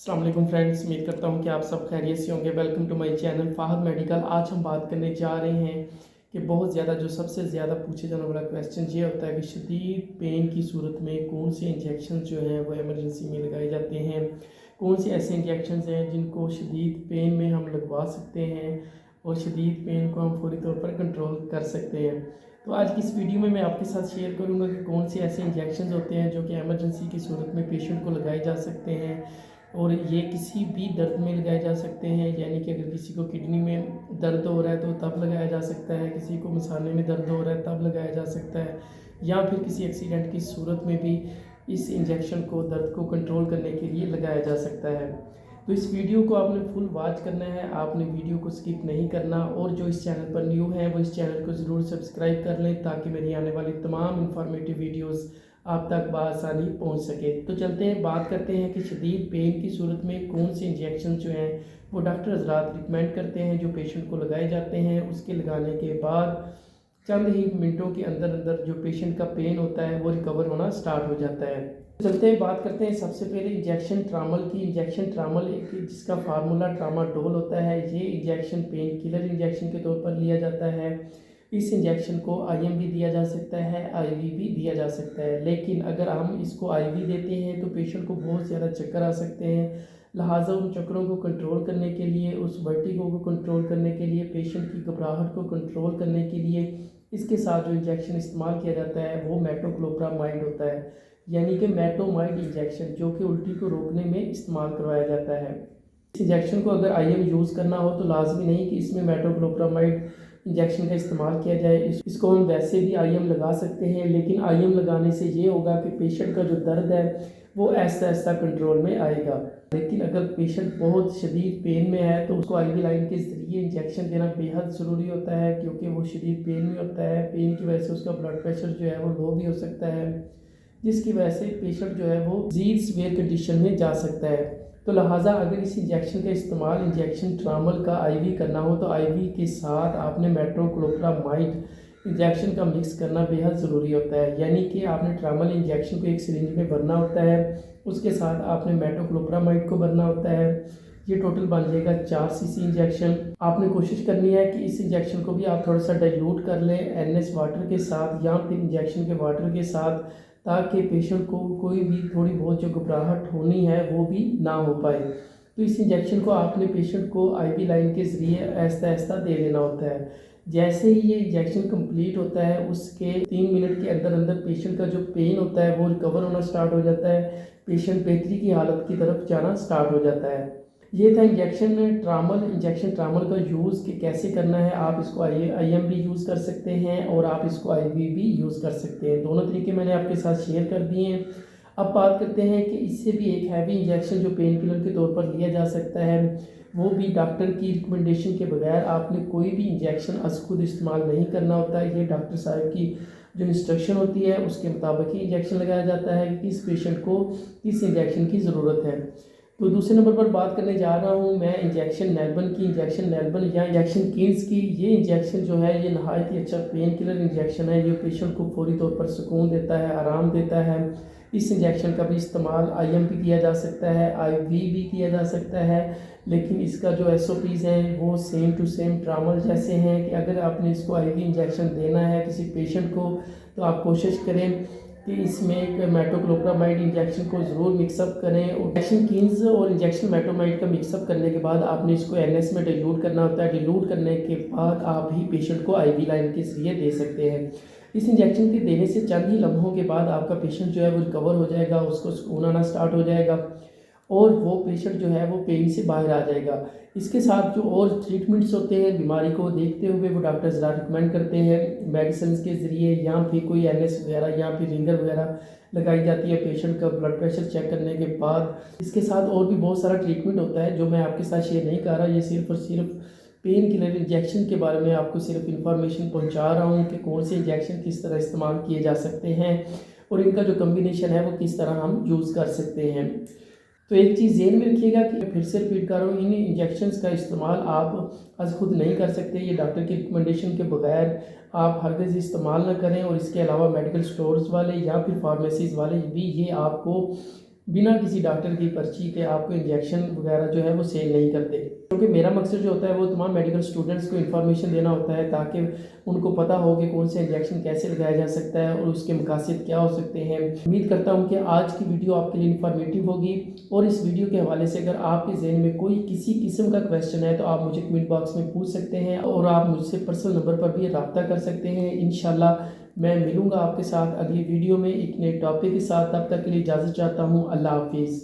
अस्सलाम वालेकुम फ्रेंड्स, उम्मीद करता हूँ कि आप सब खैरियत से होंगे। Welcome to my channel Fahad medical. आज हम बात करने जा रहे हैं कि बहुत ज़्यादा जो सबसे ज़्यादा पूछे जाने वाला क्वेश्चन ये होता है कि शदीद पेन की सूरत में कौन से इंजेक्शन जो हैं वो इमरजेंसी में लगाए जाते हैं। कौन से ऐसे इंजेक्शन हैं जिनको शदीद पेन में हम लगवा सकते हैं और शदीद पेन को हम फौरी तौर पर कंट्रोल कर सकते हैं। तो आज की इस वीडियो में मैं आपके साथ शेयर करूंगा कि कौन से ऐसे इंजेक्शन होते हैं जो कि एमरजेंसी की सूरत में पेशेंट को लगाए जा सकते हैं और ये किसी भी दर्द में लगाए जा सकते हैं। यानी कि अगर किसी को किडनी में दर्द हो रहा है तो तब लगाया जा सकता है, किसी को मसाने में दर्द हो रहा है तब लगाया जा सकता है, या फिर किसी एक्सीडेंट की सूरत में भी इस इंजेक्शन को दर्द को कंट्रोल करने के लिए लगाया जा सकता है। तो इस वीडियो को आपने फुल वॉच करना है, आपने वीडियो को स्किप नहीं करना। और जो इस चैनल पर न्यू है वो इस चैनल को ज़रूर सब्सक्राइब कर लें ताकि मेरी आने वाली तमाम इंफॉर्मेटिव वीडियोस आप तक बआसानी पहुंच सके। तो चलते हैं, बात करते हैं कि शदीद पेन की सूरत में कौन से इंजेक्शन जो हैं वो डॉक्टर हजरात रिकमेंड करते हैं जो पेशेंट को लगाए जाते हैं। उसके लगाने के बाद चंद ही मिनटों के अंदर अंदर जो पेशेंट का पेन होता है वो रिकवर होना स्टार्ट हो जाता है। चलते हैं, बात करते हैं सबसे पहले इंजेक्शन ट्रामल की। इंजेक्शन ट्रामल एक जिसका फार्मूला ट्रामाडोल होता है, ये इंजेक्शन पेन किलर इंजेक्शन के तौर पर लिया जाता है। इस इंजेक्शन को आईएम भी दिया जा सकता है, आईवी भी दिया जा सकता है। लेकिन अगर हम इसको आईवी देते हैं तो पेशेंट को बहुत ज़्यादा चक्कर आ सकते हैं। लिहाजा उन चक्करों को कंट्रोल करने के लिए, उस वर्टिगो को कंट्रोल करने के लिए, पेशेंट की घबराहट को कंट्रोल करने के लिए इसके साथ जो इंजेक्शन इस्तेमाल किया जाता है वो मेटोक्लोप्रामाइड होता है, यानी कि मेटोमाइड इंजेक्शन, जो कि उल्टी को रोकने में इस्तेमाल करवाया जाता है। इस इंजेक्शन को अगर आईएम यूज़ करना हो तो लाजमी नहीं कि इसमें मेटोक्लोप्रामाइड इंजेक्शन का इस्तेमाल किया जाए। इसको हम वैसे भी आईएम लगा सकते हैं, लेकिन आईएम लगाने से ये होगा कि पेशेंट का जो दर्द है वो ऐसा ऐसा कंट्रोल में आएगा। लेकिन अगर पेशेंट बहुत शदीद पेन में है तो उसको आईवी लाइन के ज़रिए इंजेक्शन देना बेहद ज़रूरी होता है, क्योंकि वो शदीद पेन में होता है। पेन की वजह से उसका ब्लड प्रेशर जो है वो लो भी हो सकता है, जिसकी वजह से पेशेंट जो है वो मज़ीद सीवियर कंडीशन में जा सकता है। तो लिहाजा अगर इस इंजेक्शन का इस्तेमाल इंजेक्शन ट्रामल का आईवी करना हो तो आईवी के साथ आपने मेट्रोक्लोप्रामाइड इंजेक्शन का मिक्स करना बेहद ज़रूरी होता है। यानी कि आपने ट्रामल इंजेक्शन को एक सिरिंज में भरना होता है, उसके साथ आपने मेट्रोक्लोप्रामाइड को भरना होता है। ये टोटल बन जाएगा 4 सीसी इंजेक्शन। आपने कोशिश करनी है कि इस इंजेक्शन को भी आप थोड़ा सा डाइल्यूट कर लें एनएस वाटर के साथ या फिर इंजेक्शन के वाटर के साथ, ताकि पेशेंट को कोई भी थोड़ी बहुत जो घबराहट होनी है वो भी ना हो पाए। तो इस इंजेक्शन को आपने पेशेंट को आईवी लाइन के ज़रिए आहिस्ता आहिस्ता दे देना होता है। जैसे ही ये इंजेक्शन कंप्लीट होता है उसके 3 मिनट के अंदर अंदर पेशेंट का जो पेन होता है वो रिकवर होना स्टार्ट हो जाता है, पेशेंट बेहतरी की हालत की तरफ जाना स्टार्ट हो जाता है। ये था इंजेक्शन ट्रामल का यूज़ कि कैसे करना है। आप इसको आईएम भी यूज़ कर सकते हैं और आप इसको आईवी भी यूज़ कर सकते हैं। दोनों तरीके मैंने आपके साथ शेयर कर दिए हैं। अब बात करते हैं कि इससे भी एक हैवी इंजेक्शन जो पेन किलर के तौर पर लिया जा सकता है, वो भी डॉक्टर की रिकमेंडेशन के बगैर आपने कोई भी इंजेक्शन अस खुद इस्तेमाल नहीं करना होता है। ये डॉक्टर साहब की जो इंस्ट्रक्शन होती है उसके मुताबिक ही इंजेक्शन लगाया जाता है कि किस पेशेंट को किस इंजेक्शन की ज़रूरत है। तो दूसरे नंबर पर बात करने जा रहा हूँ मैं इंजेक्शन नेल्बन की। इंजेक्शन नेल्बन या इंजेक्शन कीन्स की, ये इंजेक्शन जो है ये नहायत ही अच्छा पेन किलर इंजेक्शन है। ये पेशेंट को फौरी तौर पर सुकून देता है, आराम देता है। इस इंजेक्शन का भी इस्तेमाल आईएम भी किया जा सकता है, आईवी भी किया जा सकता है, लेकिन इसका जो एसओपीज़ हैं वो सेम टू सेम ट्रामल जैसे हैं कि अगर आपने इसको आईवी इंजेक्शन देना है किसी पेशेंट को तो आप कोशिश करें कि इसमें एक मेटोक्लोप्रामाइड इंजेक्शन को ज़रूर मिक्सअप करें। और इंजेक्शन कीन्स और इंजेक्शन मेटोमाइड का मिक्सअप करने के बाद आपने इसको एनएस में डाइल्यूट करना होता है। डाइल्यूट करने के बाद आप ही पेशेंट को आईवी लाइन के जरिए दे सकते हैं। इस इंजेक्शन के देने से चंद ही लम्हों के बाद आपका पेशेंट जो है वो रिकवर हो जाएगा, उसको सुकून आना स्टार्ट हो जाएगा और वो पेशेंट जो है वो पेन से बाहर आ जाएगा। इसके साथ जो और ट्रीटमेंट्स होते हैं बीमारी को देखते हुए वो डॉक्टर ज़रा रिकमेंड करते हैं मेडिसिन के ज़रिए, या फिर कोई एनएस वगैरह या फिर रिंगर वगैरह लगाई जाती है पेशेंट का ब्लड प्रेशर चेक करने के बाद। इसके साथ और भी बहुत सारा ट्रीटमेंट होता है जो मैं आपके साथ शेयर नहीं कर रहा। ये सिर्फ और सिर्फ पेन किलर इंजेक्शन के बारे में आपको सिर्फ इन्फॉर्मेशन पहुँचा रहा हूँ कि कौन से इंजेक्शन किस तरह इस्तेमाल किए जा सकते हैं और इनका जो कम्बिनेशन है वो किस तरह हम यूज़ कर सकते हैं। तो एक चीज़ ज़हन में रखिएगा कि फिर से रिपीट कर रहा हूँ, इन इंजेक्शंस का इस्तेमाल आप आज खुद नहीं कर सकते। ये डॉक्टर की रिकमेंडेशन के बगैर आप हरगिज़ इस्तेमाल ना करें। और इसके अलावा मेडिकल स्टोर्स वाले या फिर फार्मेसीज़ वाले भी ये आपको बिना किसी डॉक्टर की पर्ची के आपको इंजेक्शन वगैरह जो है वो सेल नहीं करते, क्योंकि मेरा मकसद जो होता है वो तमाम मेडिकल स्टूडेंट्स को इन्फॉर्मेशन देना होता है ताकि उनको पता हो कि कौन से इंजेक्शन कैसे लगाया जा सकता है और उसके मकासद क्या हो सकते हैं। उम्मीद करता हूँ कि आज की वीडियो आपके लिए इन्फॉर्मेटिव होगी और इस वीडियो के हवाले से अगर आपके जहन में कोई किसी किस्म का क्वेश्चन है तो आप मुझे कमेंट बॉक्स में पूछ सकते हैं और आप मुझसे पर्सनल नंबर पर भी रब्ता कर सकते हैं। इंशाल्लाह मैं मिलूँगा आपके साथ अगली वीडियो में एक नए टॉपिक के साथ। तब तक के लिए इजाज़त चाहता हूँ। अल्लाह हाफिज़।